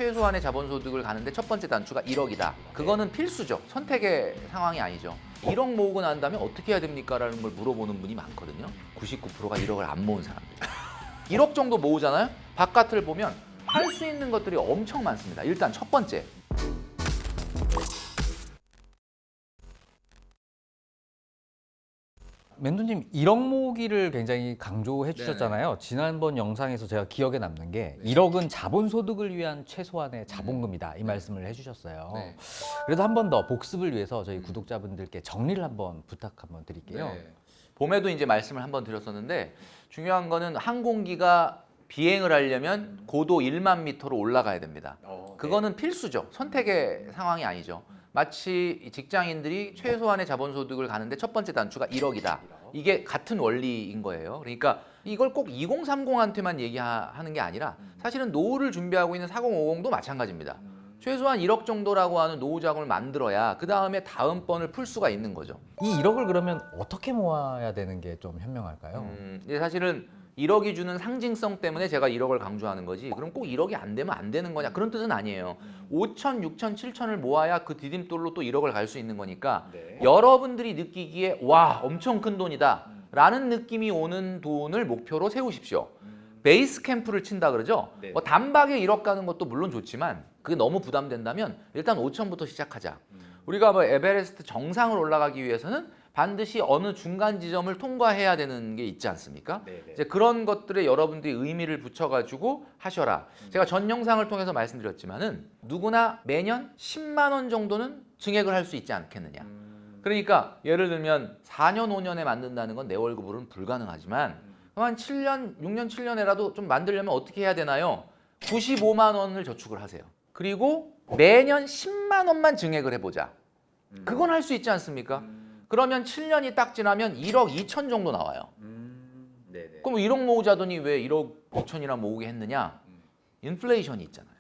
최소한의 자본소득을 가는데 첫 번째 단추가 1억이다. 그거는 필수죠. 선택의 상황이 아니죠. 1억 모으고 난 다음에 어떻게 해야 됩니까? 라는 걸 물어보는 분이 많거든요. 99%가 1억을 안 모은 사람들. 1억 정도 모으잖아요. 바깥을 보면 할 수 있는 것들이 엄청 많습니다. 일단 첫 번째. 멘토님 1억 모으기를 굉장히 강조해 주셨잖아요. 지난번 영상에서 제가 기억에 남는 게 1억은 자본소득을 위한 최소한의 자본금이다 이 말씀을 해주셨어요. 네. 그래도 한 번 더 복습을 위해서 저희 구독자분들께 정리를 한번 부탁 한번 드릴게요. 네. 봄에도 이제 말씀을 한번 드렸었는데 중요한 거는 항공기가 비행을 하려면 고도 1만 미터로 올라가야 됩니다. 그거는 필수죠. 선택의 상황이 아니죠. 마치 직장인들이 최소한의 자본소득을 가는데 첫 번째 단추가 1억이다. 이게 같은 원리인 거예요. 그러니까 이걸 꼭 2030한테만 얘기하는 게 아니라 사실은 노후를 준비하고 있는 4050도 마찬가지입니다. 최소한 1억 정도라고 하는 노후 자금을 만들어야 그 다음에 다음번을 풀 수가 있는 거죠. 이 1억을 그러면 어떻게 모아야 되는 게 좀 현명할까요? 이제 사실은 1억이 주는 상징성 때문에 제가 1억을 강조하는 거지. 그럼 꼭 1억이 안 되면 안 되는 거냐? 그런 뜻은 아니에요. 5천, 6천, 7천을 모아야 그 디딤돌로 또 1억을 갈 수 있는 거니까 여러분들이 느끼기에 와 엄청 큰 돈이다 라는 느낌이 오는 돈을 목표로 세우십시오. 베이스 캠프를 친다 그러죠. 뭐 단박에 1억 가는 것도 물론 좋지만 그게 너무 부담된다면 일단 5천부터 시작하자. 우리가 뭐 에베레스트 정상을 올라가기 위해서는 반드시 어느 중간 지점을 통과해야 되는 게 있지 않습니까? 이제 그런 것들에 여러분들이 의미를 붙여가지고 하셔라. 제가 전 영상을 통해서 말씀드렸지만은 누구나 매년 10만 원 정도는 증액을 할 수 있지 않겠느냐. 그러니까 예를 들면 4년, 5년에 만든다는 건 내 월급으로는 불가능하지만 한 7년, 6년, 7년에라도 좀 만들려면 어떻게 해야 되나요? 95만 원을 저축을 하세요. 그리고 매년 10만 원만 증액을 해보자. 그건 할 수 있지 않습니까? 그러면 7년이 딱 지나면 1억 2천 정도 나와요. 그럼 1억 모으자더니 왜 1억 2천이나 모으게 했느냐? 인플레이션이 있잖아요.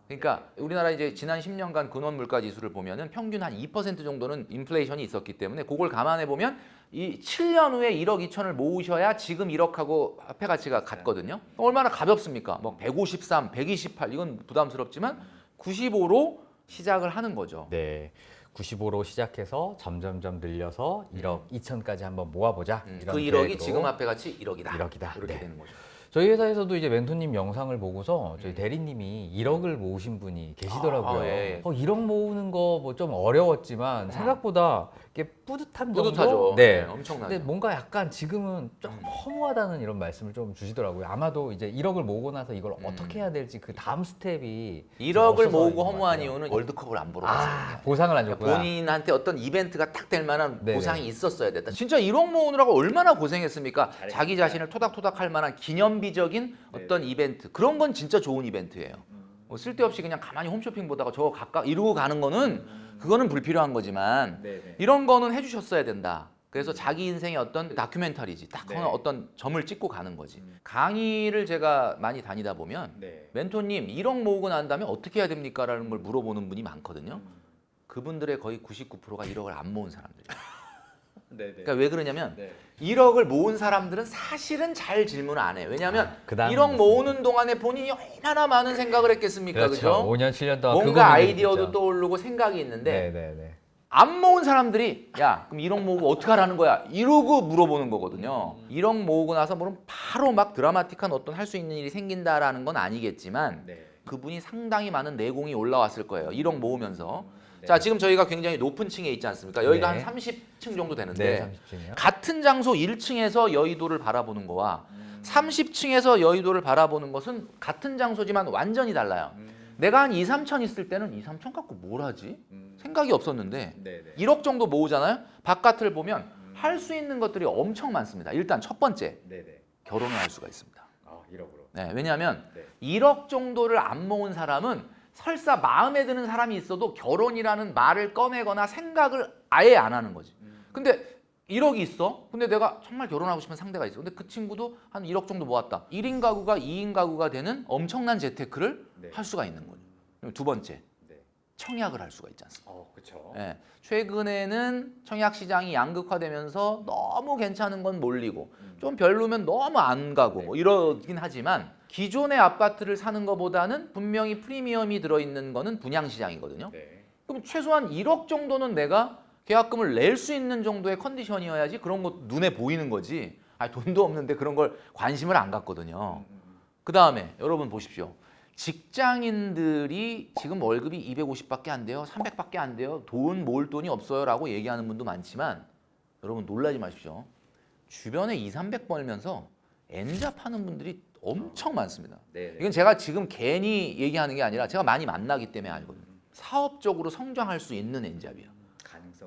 그러니까 우리나라 이제 지난 10년간 근원 물가 지수를 보면은 평균 한 2% 정도는 인플레이션이 있었기 때문에 그걸 감안해 보면 이 7년 후에 1억 2천을 모으셔야 지금 1억하고 화폐 가치가 같거든요. 얼마나 가볍습니까? 뭐 153, 128 이건 부담스럽지만 95로 시작을 하는 거죠. 네. 95로 시작해서 점점점 늘려서 1억 2천까지 한번 모아보자. 이런 그 1억이 계획으로. 지금 화폐 가치 1억이다. 1억이다. 이렇게 네. 되는 거죠. 저희 회사에서도 이제 멘토님 영상을 보고서 저희 대리님이 1억을 모으신 분이 계시더라고요. 예. 1억 모으는 거 뭐 좀 어려웠지만 생각보다 이게 뿌듯한 정도? 뿌듯하죠. 네. 엄청나죠. 근데 뭔가 약간 지금은 좀 허무하다는 이런 말씀을 좀 주시더라고요. 아마도 이제 1억을 모으고 나서 이걸 어떻게 해야 될지 그 다음 스텝이 1억을 모으고 있는 것 허무한 같아요. 이유는 월드컵을 안 보러 갔어요. 보상을 안 줬구나. 본인한테 어떤 이벤트가 딱 될 만한 네네. 보상이 있었어야 됐다. 진짜 1억 모으느라고 얼마나 고생했습니까? 자기 자신을 토닥토닥 할 만한 기념비적인 어떤 이벤트. 그런 건 진짜 좋은 이벤트예요. 뭐 쓸데없이 그냥 가만히 홈쇼핑 보다가 저 가까 이러고 가는 거는 그거는 불필요한 거지만 이런 거는 해주셨어야 된다. 그래서 자기 인생의 어떤 다큐멘터리지 딱 어떤 점을 찍고 가는 거지. 강의를 제가 많이 다니다 보면 멘토님 1억 모으고 난 다음에 어떻게 해야 됩니까? 라는 걸 물어보는 분이 많거든요. 그분들의 거의 99%가 1억을 안 모은 사람들이에요. 그러니까 왜 그러냐면 1억을 모은 사람들은 사실은 잘 질문을 안 해요. 왜냐하면 그다음 1억 모으는 동안에 본인이 얼마나 많은 생각을 했겠습니까? 그렇죠. 그죠? 5년, 7년 동안 뭔가 아이디어도 떠오르고 생각이 있는데 네네네. 안 모은 사람들이 야 그럼 1억 모으고 어떻게 하라는 거야? 이러고 물어보는 거거든요. 1억 모으고 나서 물론 바로 막 드라마틱한 어떤 할 수 있는 일이 생긴다라는 건 아니겠지만 그분이 상당히 많은 내공이 올라왔을 거예요. 1억 모으면서. 자 지금 저희가 굉장히 높은 층에 있지 않습니까? 여기가 네. 한 30층 정도 되는데 네, 30층이요. 같은 장소 1층에서 여의도를 바라보는 거와 30층에서 여의도를 바라보는 것은 같은 장소지만 완전히 달라요. 내가 한 2, 3천 있을 때는 2, 3천 갖고 뭘 하지? 생각이 없었는데 1억 정도 모으잖아요. 바깥을 보면 할 수 있는 것들이 엄청 많습니다. 일단 첫 번째 결혼을 할 수가 있습니다. 1억으로. 네, 왜냐하면 1억 정도를 안 모은 사람은 설사 마음에 드는 사람이 있어도 결혼이라는 말을 꺼내거나 생각을 아예 안 하는 거지. 근데 1억이 있어. 근데 내가 정말 결혼하고 싶은 상대가 있어. 근데 그 친구도 한 1억 정도 모았다. 1인 가구가 2인 가구가 되는 엄청난 재테크를 할 수가 있는 거죠. 그리고 두 번째, 청약을 할 수가 있지 않습니까? 그렇죠. 네, 최근에는 청약 시장이 양극화되면서 너무 괜찮은 건 몰리고 좀 별로면 너무 안 가고 뭐 이러긴 하지만 기존의 아파트를 사는 것보다는 분명히 프리미엄이 들어있는 거는 분양시장이거든요. 네. 그럼 최소한 1억 정도는 내가 계약금을 낼 수 있는 정도의 컨디션이어야지 그런 거 눈에 보이는 거지. 아니, 돈도 없는데 그런 걸 관심을 안 갖거든요. 그 다음에 여러분 보십시오. 직장인들이 지금 월급이 250밖에 안 돼요. 300밖에 안 돼요. 돈 모을 돈이 없어요. 라고 얘기하는 분도 많지만 여러분 놀라지 마십시오. 주변에 2, 300 벌면서 N자 파는 분들이 엄청 많습니다. 네. 이건 제가 지금 괜히 얘기하는 게 아니라 제가 많이 만나기 때문에 알거든요. 사업적으로 성장할 수 있는 N잡이야.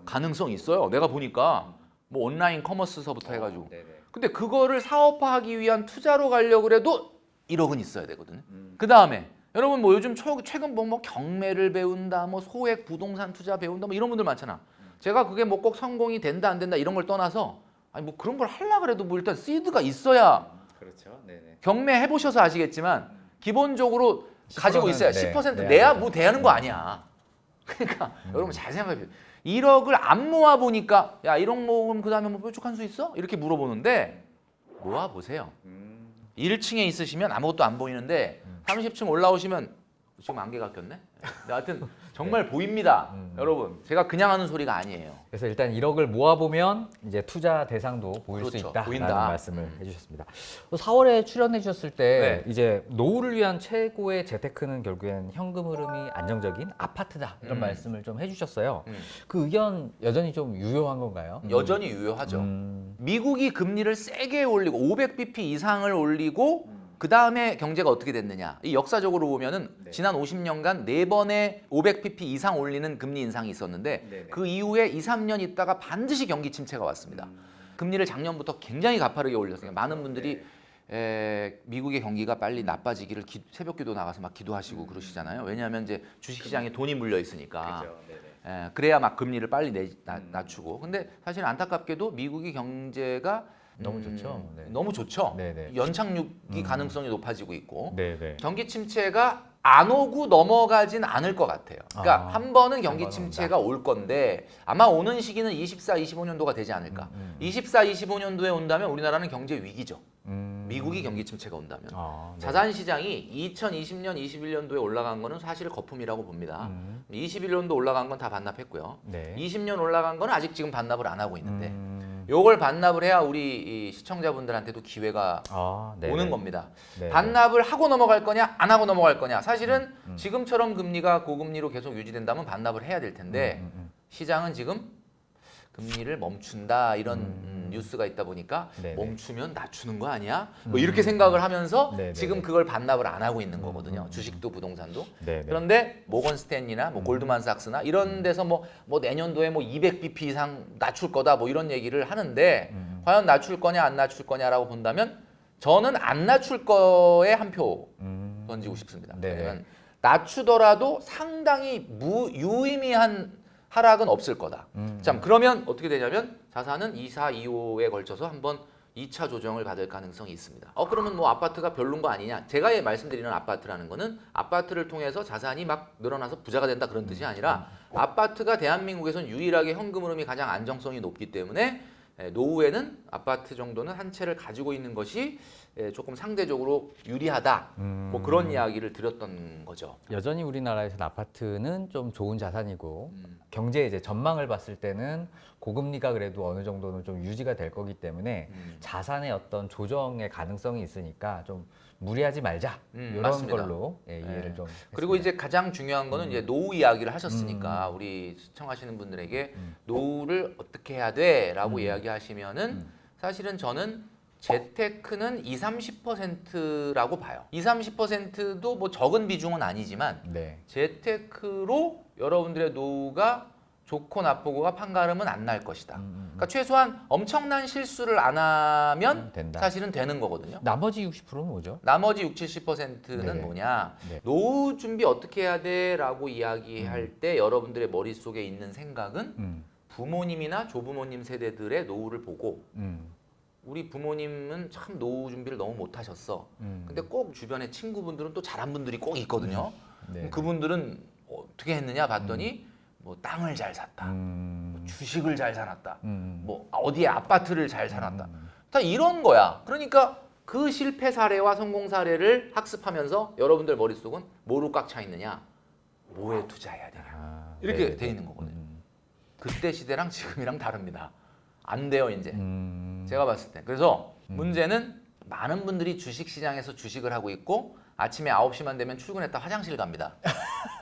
가능성 있어요. 내가 보니까 뭐 온라인 커머스서부터 해가지고. 네네. 근데 그거를 사업화하기 위한 투자로 가려고 해도 1억은 있어야 되거든요. 그 다음에 여러분 뭐 요즘 최근 뭐 경매를 배운다, 뭐 소액 부동산 투자 배운다, 뭐 이런 분들 많잖아. 제가 그게 뭐 꼭 성공이 된다 안 된다 이런 걸 떠나서 아니 뭐 그런 걸 하려고 그래도 뭐 일단 시드가 있어야 그렇죠. 네네. 경매 해보셔서 아시겠지만 기본적으로 가지고 있어야 네, 10% 네, 내야 네. 뭐 되는 거 아니야. 그러니까 여러분 잘 생각해 보세요. 1억을 안 모아 보니까 야 1억 모으면 그 다음에 뭐 뾰족한 수 있어? 이렇게 물어보는데 모아 보세요. 1층에 있으시면 아무것도 안 보이는데 30층 올라오시면 지금 안개가 꼈네. 근데 하여튼 정말 보입니다, 여러분. 제가 그냥 하는 소리가 아니에요. 그래서 일단 1억을 모아보면 이제 투자 대상도 보일 수 그렇죠. 있다라는 보인다. 말씀을 해주셨습니다. 4월에 출연해 주셨을 때 네. 이제 노후를 위한 최고의 재테크는 결국엔 현금 흐름이 안정적인 아파트다 이런 말씀을 좀 해주셨어요. 그 의견 여전히 좀 유효한 건가요? 여전히 유효하죠. 미국이 금리를 세게 올리고 500bp 이상을 올리고 그 다음에 경제가 어떻게 됐느냐. 이 역사적으로 보면은 지난 50년간 4번의 500bp 이상 올리는 금리 인상이 있었는데 네네. 그 이후에 2, 3년 있다가 반드시 경기 침체가 왔습니다. 금리를 작년부터 굉장히 가파르게 올렸어요. 많은 분들이 미국의 경기가 빨리 나빠지기를 새벽 기도 나가서 막 기도하시고 그러시잖아요. 왜냐하면 이제 주식시장에 돈이 물려 있으니까. 그렇죠. 네네. 그래야 막 금리를 빨리 낮추고. 근데 사실 안타깝게도 미국의 경제가 너무 좋죠. 네. 너무 좋죠. 네네. 연착륙이 가능성이 높아지고 있고 네네. 경기 침체가 안 오고 넘어가진 않을 것 같아요. 그러니까 한 번은 경기 한 번은 침체가 올 건데 아마 오는 시기는 24, 25년도가 되지 않을까. 24, 25년도에 온다면 우리나라는 경제 위기죠. 미국이 경기 침체가 온다면. 네. 자산 시장이 2020년, 21년도에 올라간 거는 사실 거품이라고 봅니다. 21년도 올라간 건 다 반납했고요. 네. 20년 올라간 건 아직 지금 반납을 안 하고 있는데 요걸 반납을 해야 우리 이 시청자분들한테도 기회가 네네. 오는 겁니다. 네네. 반납을 하고 넘어갈 거냐 안 하고 넘어갈 거냐. 사실은 지금처럼 금리가 고금리로 계속 유지된다면 반납을 해야 될 텐데 시장은 지금 금리를 멈춘다 이런 뉴스가 있다 보니까 네네. 멈추면 낮추는 거 아니야? 뭐 이렇게 생각을 하면서 네네네. 지금 그걸 반납을 안 하고 있는 거거든요. 주식도 부동산도. 네네. 그런데 모건 스탠리나 뭐 골드만삭스나 이런 데서 뭐 내년도에 뭐 200bp 이상 낮출 거다 뭐 이런 얘기를 하는데 과연 낮출 거냐 안 낮출 거냐라고 본다면 저는 안 낮출 거에 한 표 던지고 싶습니다. 네네. 왜냐면 낮추더라도 상당히 유의미한 하락은 없을 거다. 자, 그러면 어떻게 되냐면 자산은 24, 25에 걸쳐서 한번 2차 조정을 받을 가능성이 있습니다. 그러면 뭐 아파트가 별론 거 아니냐? 제가 말씀드리는 아파트라는 거는 아파트를 통해서 자산이 막 늘어나서 부자가 된다 그런 뜻이 아니라 아파트가 대한민국에선 유일하게 현금 흐름이 가장 안정성이 높기 때문에 노후에는 아파트 정도는 한 채를 가지고 있는 것이 조금 상대적으로 유리하다. 뭐 그런 이야기를 드렸던 거죠. 여전히 우리나라에서는 아파트는 좀 좋은 자산이고 경제 이제 전망을 봤을 때는 고금리가 그래도 어느 정도는 좀 유지가 될 거기 때문에 자산의 어떤 조정의 가능성이 있으니까 좀 무리하지 말자 이런 맞습니다. 걸로 이해를 좀 그리고 했습니다. 이제 가장 중요한 거는 이제 노후 이야기를 하셨으니까 우리 시청하시는 분들에게 노후를 어떻게 해야 돼라고 이야기하시면은 사실은 저는 재테크는 20, 30%라고 봐요. 20, 30%도 뭐 적은 비중은 아니지만 네. 재테크로 여러분들의 노후가 좋고 나쁘고가 판가름은 안 날 것이다. 그러니까 최소한 엄청난 실수를 안 하면 된다. 사실은 되는 거거든요. 나머지 60%는 뭐죠? 나머지 60, 70%는 네네. 뭐냐? 네. 노후 준비 어떻게 해야 돼?라고 이야기할 때 여러분들의 머릿속에 있는 생각은 부모님이나 조부모님 세대들의 노후를 보고 우리 부모님은 참 노후 준비를 너무 못 하셨어. 근데 꼭 주변에 친구분들은 또 잘한 분들이 꼭 있거든요. 네. 그럼 그분들은 어떻게 했느냐 봤더니 뭐 땅을 잘 샀다. 뭐 주식을 잘 사놨다. 뭐 어디에 아파트를 잘 사놨다. 다 이런 거야. 그러니까 그 실패 사례와 성공 사례를 학습하면서 여러분들 머릿속은 뭐로 꽉 차 있느냐? 뭐에 투자해야 되냐? 이렇게 돼 있는 거거든요. 그때 시대랑 지금이랑 다릅니다. 안 돼요, 이제. 제가 봤을 때. 그래서 문제는 많은 분들이 주식시장에서 주식을 하고 있고 아침에 9시만 되면 출근했다 화장실 갑니다.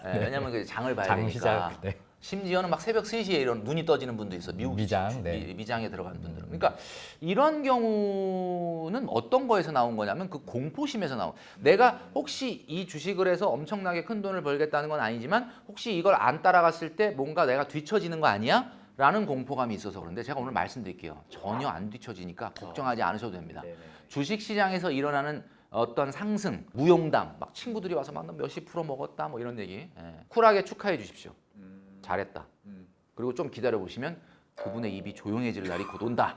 네, 왜냐면 그 장을 봐야 되니까. 장시작. 네. 심지어는 막 새벽 3시에 이런 눈이 떠지는 분도 있어. 미국 미장, 네. 미장에 들어가는 분들은. 그러니까 이런 경우는 어떤 거에서 나온 거냐면 그 공포심에서 나온. 내가 혹시 이 주식을 해서 엄청나게 큰 돈을 벌겠다는 건 아니지만 혹시 이걸 안 따라갔을 때 뭔가 내가 뒤처지는 거 아니야? 라는 공포감이 있어서 그런데 제가 오늘 말씀드릴게요. 전혀 안 뒤처지니까 걱정하지 않으셔도 됩니다. 주식시장에서 일어나는 어떤 상승, 무용담, 막 친구들이 와서 막 몇십 프로 먹었다 뭐 이런 얘기 쿨하게 축하해 주십시오. 잘했다. 그리고 좀 기다려 보시면 그분의 입이 조용해질 날이 곧 온다.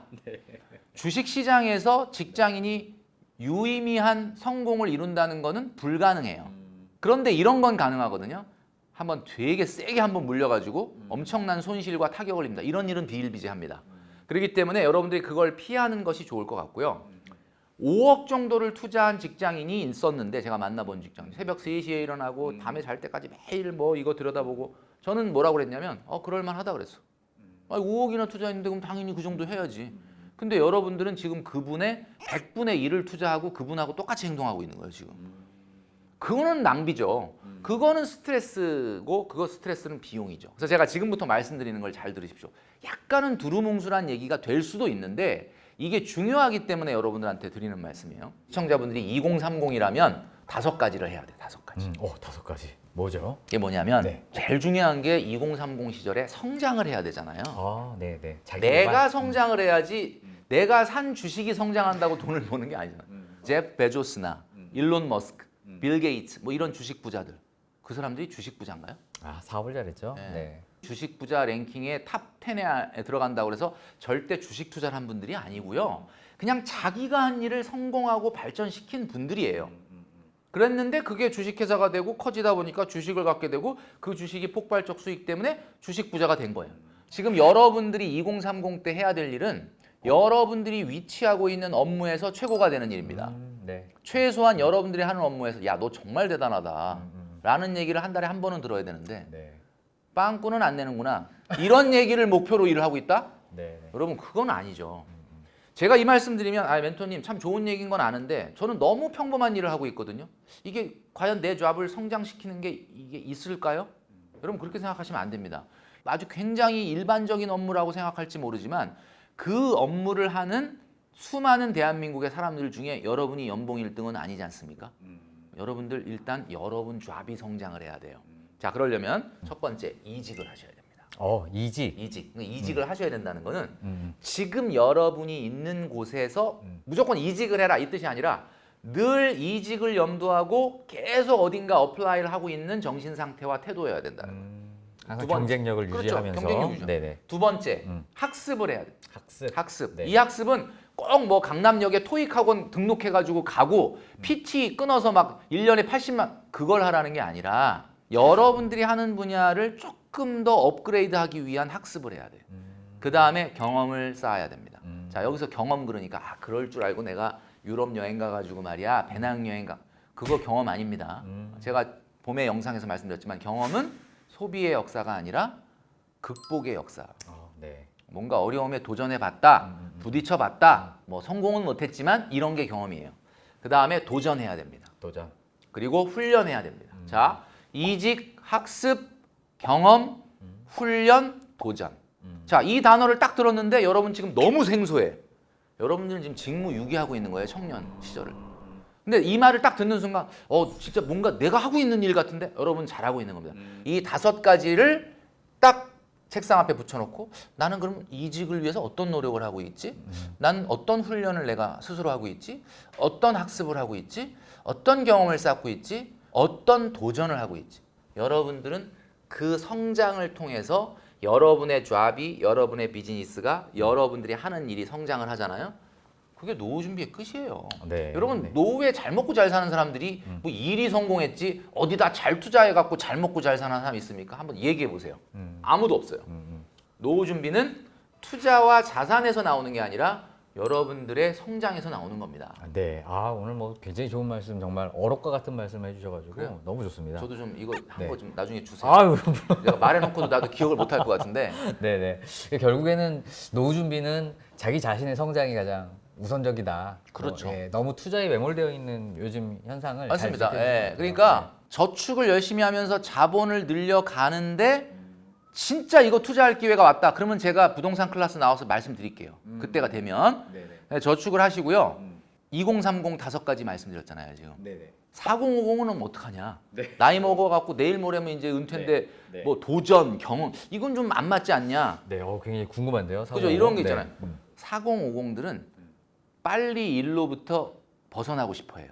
주식시장에서 직장인이 유의미한 성공을 이룬다는 거는 불가능해요. 그런데 이런 건 가능하거든요. 한번 되게 세게 한번 물려가지고 엄청난 손실과 타격을 입니다. 이런 일은 비일비재합니다. 그렇기 때문에 여러분들이 그걸 피하는 것이 좋을 것 같고요. 5억 정도를 투자한 직장인이 있었는데 제가 만나본 직장인 새벽 3시에 일어나고 밤에 잘 때까지 매일 뭐 이거 들여다보고 저는 뭐라고 그랬냐면 그럴만하다 그랬어. 5억이나 투자했는데 그럼 당연히 그 정도 해야지. 근데 여러분들은 지금 그분의 100분의 1을 투자하고 그분하고 똑같이 행동하고 있는 거예요 지금. 그거는 낭비죠. 그거는 스트레스고 그거 스트레스는 비용이죠. 그래서 제가 지금부터 말씀드리는 걸 잘 들으십시오. 약간은 두루뭉술한 얘기가 될 수도 있는데 이게 중요하기 때문에 여러분들한테 드리는 말씀이에요. 시청자분들이 2030이라면 5가지를 해야 돼. 5가지. 5가지. 뭐죠? 이게 뭐냐면 네. 제일 중요한 게 2030 시절에 성장을 해야 되잖아요. 네네. 내가 성장을 해야지 내가 산 주식이 성장한다고 돈을 버는 게 아니잖아. 제프 베조스나 일론 머스크, 빌 게이츠 뭐 이런 주식 부자들. 그 사람들이 주식 부자인가요? 사업을 잘했죠. 네. 네. 주식 부자 랭킹의 탑 10에 들어간다고 해서 절대 주식 투자를 한 분들이 아니고요. 그냥 자기가 한 일을 성공하고 발전시킨 분들이에요. 그랬는데 그게 주식회사가 되고 커지다 보니까 주식을 갖게 되고 그 주식이 폭발적 수익 때문에 주식 부자가 된 거예요. 지금 여러분들이 2030 때 해야 될 일은 여러분들이 위치하고 있는 업무에서 최고가 되는 일입니다. 네. 최소한 여러분들이 하는 업무에서 야, 너 정말 대단하다 라는 얘기를 한 달에 한 번은 들어야 되는데 네. 빵꾸는 안 내는구나. 이런 얘기를 목표로 일을 하고 있다? 네. 여러분 그건 아니죠. 제가 이 말씀 드리면 멘토님 참 좋은 얘기인 건 아는데 저는 너무 평범한 일을 하고 있거든요. 이게 과연 내 잡을 성장시키는 게 이게 있을까요? 여러분 그렇게 생각하시면 안 됩니다. 아주 굉장히 일반적인 업무라고 생각할지 모르지만 그 업무를 하는 수많은 대한민국의 사람들 중에 여러분이 연봉 1등은 아니지 않습니까? 여러분들 일단 여러분 잡이 성장을 해야 돼요. 자, 그러려면 첫 번째 이직을 하셔야 됩니다. 이직. 이직을 하셔야 된다는 거는 지금 여러분이 있는 곳에서 무조건 이직을 해라 이 뜻이 아니라 늘 이직을 염두하고 계속 어딘가 어플라이를 하고 있는 정신 상태와 태도여야 된다는 거예요. 항상 두 번째. 경쟁력을 그렇죠. 유지하면서. 경쟁력 유지. 네네. 두 번째, 학습을 해야 돼요. 학습. 네. 이 학습은 꼭 뭐 강남역에 토익 학원 등록해가지고 가고 PT 끊어서 막 1년에 80만 그걸 하라는 게 아니라 여러분들이 하는 분야를 조금 더 업그레이드하기 위한 학습을 해야 돼요. 그 다음에 경험을 쌓아야 됩니다. 자, 여기서 경험 그러니까 그럴 줄 알고 내가 유럽 여행 가가지고 말이야 배낭여행 그거 경험 아닙니다. 제가 봄의 영상에서 말씀드렸지만 경험은 소비의 역사가 아니라 극복의 역사. 네. 뭔가 어려움에 도전해봤다, 부딪혀봤다, 뭐 성공은 못했지만 이런 게 경험이에요. 그 다음에 도전해야 됩니다. 도전. 그리고 훈련해야 됩니다. 자, 이직, 학습, 경험, 훈련, 도전. 자, 이 단어를 딱 들었는데 여러분 지금 너무 생소해. 여러분들은 지금 직무유기하고 있는 거예요, 청년 시절을. 근데 이 말을 딱 듣는 순간 진짜 뭔가 내가 하고 있는 일 같은데 여러분 잘하고 있는 겁니다. 이 5가지를 딱 책상 앞에 붙여놓고 나는 그럼 이직을 위해서 어떤 노력을 하고 있지? 난 어떤 훈련을 내가 스스로 하고 있지? 어떤 학습을 하고 있지? 어떤 경험을 쌓고 있지? 어떤 도전을 하고 있지? 여러분들은 그 성장을 통해서 여러분의 잡이, 여러분의 비즈니스가 여러분들이 하는 일이 성장을 하잖아요. 그게 노후 준비의 끝이에요. 네. 여러분 네. 노후에 잘 먹고 잘 사는 사람들이 뭐 일이 성공했지 어디다 잘 투자해갖고 잘 먹고 잘 사는 사람 있습니까? 한번 얘기해 보세요. 아무도 없어요. 노후 준비는 투자와 자산에서 나오는 게 아니라 여러분들의 성장에서 나오는 겁니다. 네. 오늘 뭐 굉장히 좋은 말씀, 정말 어록과 같은 말씀 해주셔가지고 그래요? 너무 좋습니다. 저도 좀 이거 한 네. 거 좀 나중에 주세요. 아유, 내가 말해놓고도 나도 기억을 못할 것 같은데. 네네. 결국에는 노후 준비는 자기 자신의 성장이 가장 우선적이다. 그렇죠. 너무 투자에 매몰되어 있는 요즘 현상을 맞습니다. 잘 예. 지켜주는 것 그러니까 같아요. 저축을 열심히 하면서 자본을 늘려가는데 진짜 이거 투자할 기회가 왔다. 그러면 제가 부동산 클래스 나와서 말씀드릴게요. 그때가 되면 네네. 네, 저축을 하시고요. 음. 2030 다섯 가지 말씀드렸잖아요, 지금. 네네. 4050은 어떡하냐? 네. 나이 먹어갖고 내일 모레면 이제 은퇴인데 네. 뭐 도전, 경험 이건 좀 안 맞지 않냐? 네, 굉장히 궁금한데요. 그죠? 이런 게 있잖아요. 네. 4050들은 빨리 일로부터 벗어나고 싶어해요.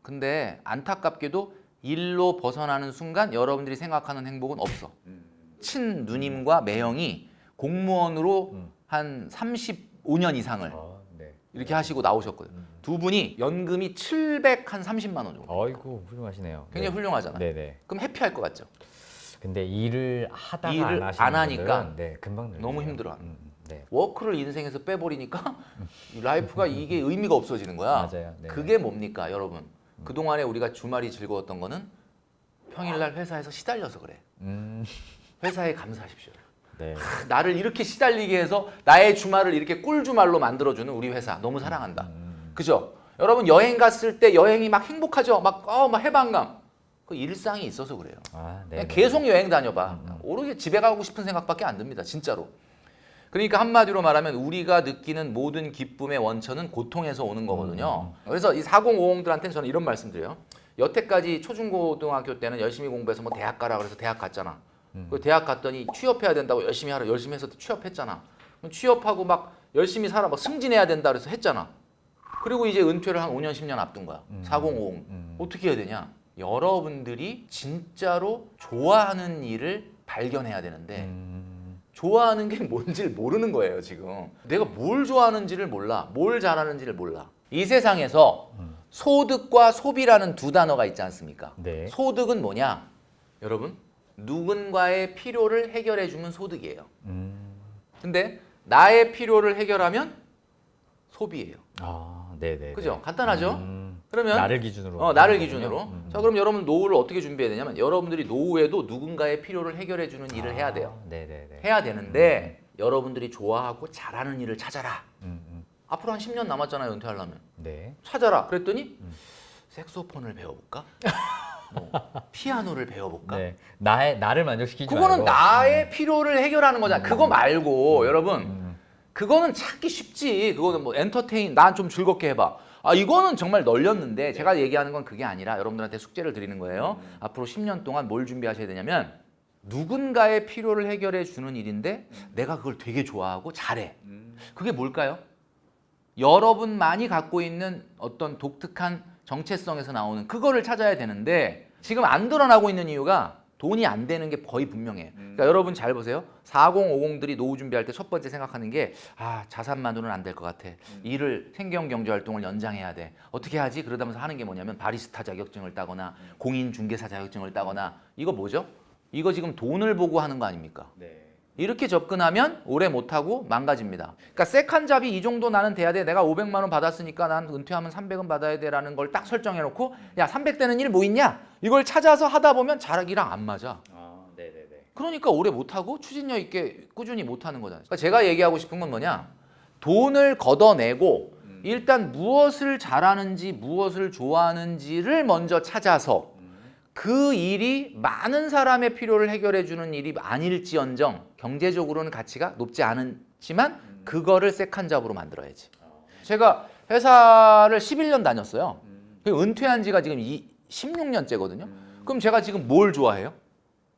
근데 안타깝게도 일로 벗어나는 순간 여러분들이 생각하는 행복은 없어. 친누님과 매형이 공무원으로 한 35년 이상을 네. 이렇게 하시고 나오셨거든요. 두 분이 연금이 730만 원 정도. 아이고 훌륭하시네요. 굉장히 훌륭하잖아요. 네네. 그럼 해피할 것 같죠? 근데 일을 하다가 일을 안 하시는 안 하니까 분들은 네, 금방 늘어요. 너무 힘들어하는 네. 워크를 인생에서 빼버리니까 이 라이프가 이게 의미가 없어지는 거야. 맞아요. 네. 그게 뭡니까, 여러분? 그동안에 우리가 주말이 즐거웠던 거는 평일날 회사에서 시달려서 그래. 회사에 감사하십시오. 네. 나를 이렇게 시달리게 해서 나의 주말을 이렇게 꿀주말로 만들어주는 우리 회사 너무 사랑한다. 그죠? 여러분 여행 갔을 때 여행이 막 행복하죠? 막 해방감. 그 일상이 있어서 그래요. 네. 그냥 계속 여행 다녀봐. 오로지 집에 가고 싶은 생각밖에 안 듭니다. 진짜로. 그러니까 한마디로 말하면 우리가 느끼는 모든 기쁨의 원천은 고통에서 오는 거거든요. 그래서 이 4050들한테는 저는 이런 말씀 드려요. 여태까지 초중고등학교 때는 열심히 공부해서 뭐 대학 가라 그래서 대학 갔잖아. 그 대학 갔더니 취업해야 된다고 열심히 하라. 열심히 해서 취업했잖아. 그럼 취업하고 막 열심히 살아. 막 승진해야 된다 그래서 했잖아. 그리고 이제 은퇴를 한 5년, 10년 앞둔 거야. 4050. 어떻게 해야 되냐? 여러분들이 진짜로 좋아하는 일을 발견해야 되는데 좋아하는 게 뭔지를 모르는 거예요, 지금. 내가 뭘 좋아하는지를 몰라. 뭘 잘하는지를 몰라. 이 세상에서 소득과 소비라는 두 단어가 있지 않습니까? 네. 소득은 뭐냐? 여러분, 누군가의 필요를 해결해 주면 소득이에요. 근데 나의 필요를 해결하면 소비예요. 네네. 그죠? 간단하죠? 그러면 나를 기준으로. 나를 기준으로. 자, 그럼 여러분 노후를 어떻게 준비해야 되냐면 여러분들이 노후에도 누군가의 필요를 해결해 주는 일을 해야 돼요. 네네네. 해야 되는데 여러분들이 좋아하고 잘하는 일을 찾아라. 앞으로 한 10년 남았잖아요, 은퇴하려면. 네. 찾아라. 그랬더니 색소폰을 배워볼까? 뭐, 피아노를 배워볼까? 네. 나를 만족시키지 그거는 말고. 나의 필요를 해결하는 거잖아. 그거 말고 여러분 그거는 찾기 쉽지. 그거는 뭐 엔터테인 난 좀 즐겁게 해봐. 이거는 정말 널렸는데 제가 얘기하는 건 그게 아니라 여러분들한테 숙제를 드리는 거예요. 앞으로 10년 동안 뭘 준비하셔야 되냐면 누군가의 필요를 해결해 주는 일인데 내가 그걸 되게 좋아하고 잘해. 그게 뭘까요? 여러분만이 갖고 있는 어떤 독특한 정체성에서 나오는 그거를 찾아야 되는데 지금 안 드러나고 있는 이유가 돈이 안 되는 게 거의 분명해요. 그러니까 여러분 잘 보세요. 4050들이 노후 준비할 때 첫 번째 생각하는 게 자산만으로는 안 될 것 같아. 일을 생계형 경제활동을 연장해야 돼. 어떻게 하지? 그러다면서 하는 게 뭐냐면 바리스타 자격증을 따거나 공인중개사 자격증을 따거나 이거 뭐죠? 이거 지금 돈을 보고 하는 거 아닙니까? 네. 이렇게 접근하면 오래 못하고 망가집니다. 그러니까 세컨잡이 이 정도 나는 돼야 돼. 내가 500만 원 받았으니까 난 은퇴하면 300은 받아야 돼라는 걸 딱 설정해놓고 야 300되는 일 뭐 있냐? 이걸 찾아서 하다 보면 자락이랑 안 맞아. 네네네. 그러니까 오래 못하고 추진력 있게 꾸준히 못하는 거잖아요. 그러니까 제가 얘기하고 싶은 건 뭐냐? 돈을 걷어내고 일단 무엇을 잘하는지 무엇을 좋아하는지를 먼저 찾아서 그 일이 많은 사람의 필요를 해결해 주는 일이 아닐지언정 경제적으로는 가치가 높지 않지만 그거를 세컨잡으로 만들어야지. 제가 회사를 11년 다녔어요. 은퇴한 지가 지금 16년째거든요. 그럼 제가 지금 뭘 좋아해요?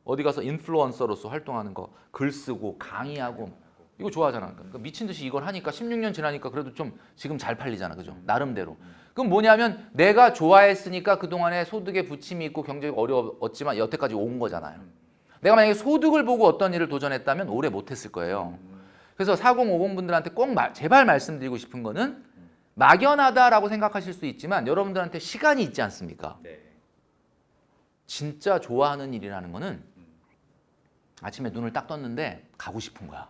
어디 가서 인플루언서로서 활동하는 거, 글 쓰고 강의하고 이거 좋아하잖아. 그러니까 미친 듯이 이걸 하니까 16년 지나니까 그래도 좀 지금 잘 팔리잖아. 그죠? 나름대로. 그럼 뭐냐면 내가 좋아했으니까 그동안에 소득에 부침이 있고 경제가 어려웠지만 여태까지 온 거잖아요. 내가 만약에 소득을 보고 어떤 일을 도전했다면 오래 못했을 거예요. 그래서 4050 분들한테 꼭 제발 말씀드리고 싶은 거는 막연하다라고 생각하실 수 있지만 여러분들한테 시간이 있지 않습니까? 네. 진짜 좋아하는 일이라는 거는 아침에 눈을 딱 떴는데 가고 싶은 거야.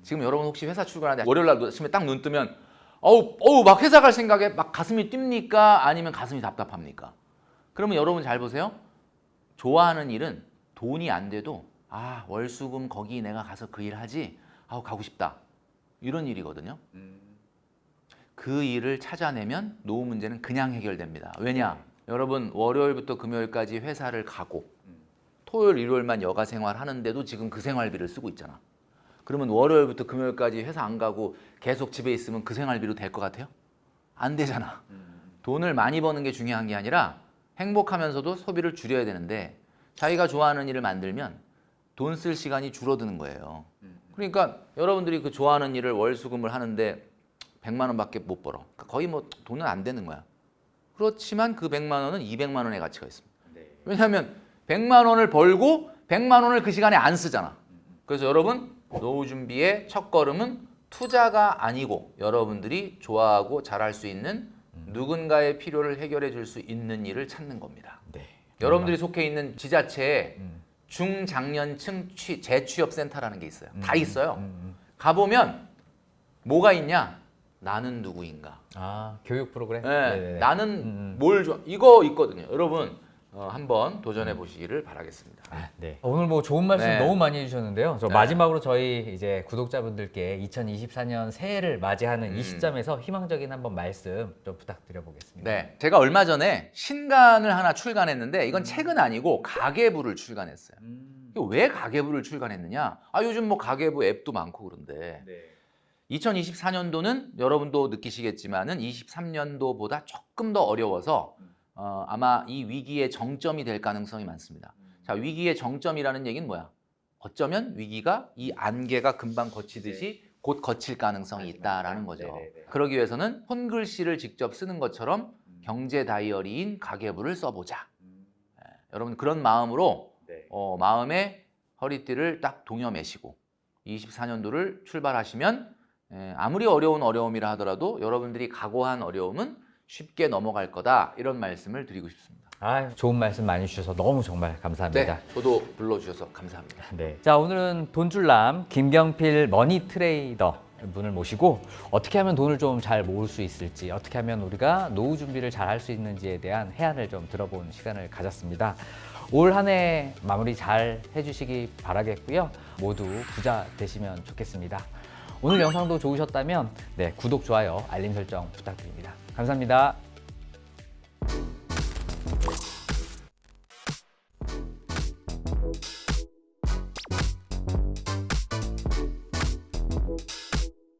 지금 여러분 혹시 회사 출근하는데 월요일 날 아침에 딱 눈 뜨면 어우 막 회사 갈 생각에 막 가슴이 뜁니까? 아니면 가슴이 답답합니까? 그러면 여러분 잘 보세요. 좋아하는 일은 돈이 안 돼도 월수금 거기 내가 가서 그 일 하지. 가고 싶다. 이런 일이거든요. 그 일을 찾아내면 노후 문제는 그냥 해결됩니다. 왜냐? 여러분 월요일부터 금요일까지 회사를 가고 토요일 일요일만 여가 생활하는데도 지금 그 생활비를 쓰고 있잖아. 그러면 월요일부터 금요일까지 회사 안 가고 계속 집에 있으면 그 생활비로 될 것 같아요? 안 되잖아. 돈을 많이 버는 게 중요한 게 아니라 행복하면서도 소비를 줄여야 되는데 자기가 좋아하는 일을 만들면 돈 쓸 시간이 줄어드는 거예요. 그러니까 여러분들이 그 좋아하는 일을 월수금을 하는데 100만 원밖에 못 벌어. 그러니까 거의 뭐 돈은 안 되는 거야. 그렇지만 그 100만 원은 200만 원의 가치가 있습니다. 왜냐하면 100만 원을 벌고 100만 원을 그 시간에 안 쓰잖아. 그래서 여러분 노후 준비의 첫 걸음은 투자가 아니고 여러분들이 좋아하고 잘할 수 있는 누군가의 필요를 해결해 줄 수 있는 일을 찾는 겁니다. 네. 여러분들이 속해 있는 지자체에 중장년층 재취업센터라는 게 있어요. 다 있어요. 가보면 뭐가 있냐? 나는 누구인가? 교육 프로그램? 네, 네네네. 나는 뭘 좋아? 이거 있거든요. 여러분 한번 도전해 보시기를 바라겠습니다. 네. 오늘 뭐 좋은 말씀 네. 너무 많이 해주셨는데요. 저 네. 마지막으로 저희 이제 구독자분들께 2024년 새해를 맞이하는 이 시점에서 희망적인 한번 말씀 좀 부탁드려보겠습니다. 네, 제가 얼마 전에 신간을 하나 출간했는데 이건 책은 아니고 가계부를 출간했어요. 이거 왜 가계부를 출간했느냐? 요즘 뭐 가계부 앱도 많고 그런데 2024년도는 여러분도 느끼시겠지만은 23년도보다 조금 더 어려워서 아마 이 위기의 정점이 될 가능성이 많습니다. 자, 위기의 정점이라는 얘기는 뭐야? 어쩌면 위기가 이 안개가 금방 거치듯이 곧 거칠 가능성이 있다라는 거죠. 네네네. 그러기 위해서는 손글씨를 직접 쓰는 것처럼 경제 다이어리인 가계부를 써보자. 여러분 그런 마음으로 마음의 허리띠를 딱 동여매시고 24년도를 출발하시면 아무리 어려운 어려움이라 하더라도 여러분들이 각오한 어려움은 쉽게 넘어갈 거다 이런 말씀을 드리고 싶습니다. 좋은 말씀 많이 주셔서 너무 정말 감사합니다. 네, 저도 불러주셔서 감사합니다. 네. 자, 오늘은 돈줄남 김경필 머니 트레이더 분을 모시고 어떻게 하면 돈을 좀 잘 모을 수 있을지, 어떻게 하면 우리가 노후 준비를 잘 할 수 있는지에 대한 해안을 좀 들어본 시간을 가졌습니다. 올 한 해 마무리 잘 해주시기 바라겠고요. 모두 부자 되시면 좋겠습니다. 오늘 영상도 좋으셨다면 구독, 좋아요, 알림 설정 부탁드립니다. 감사합니다.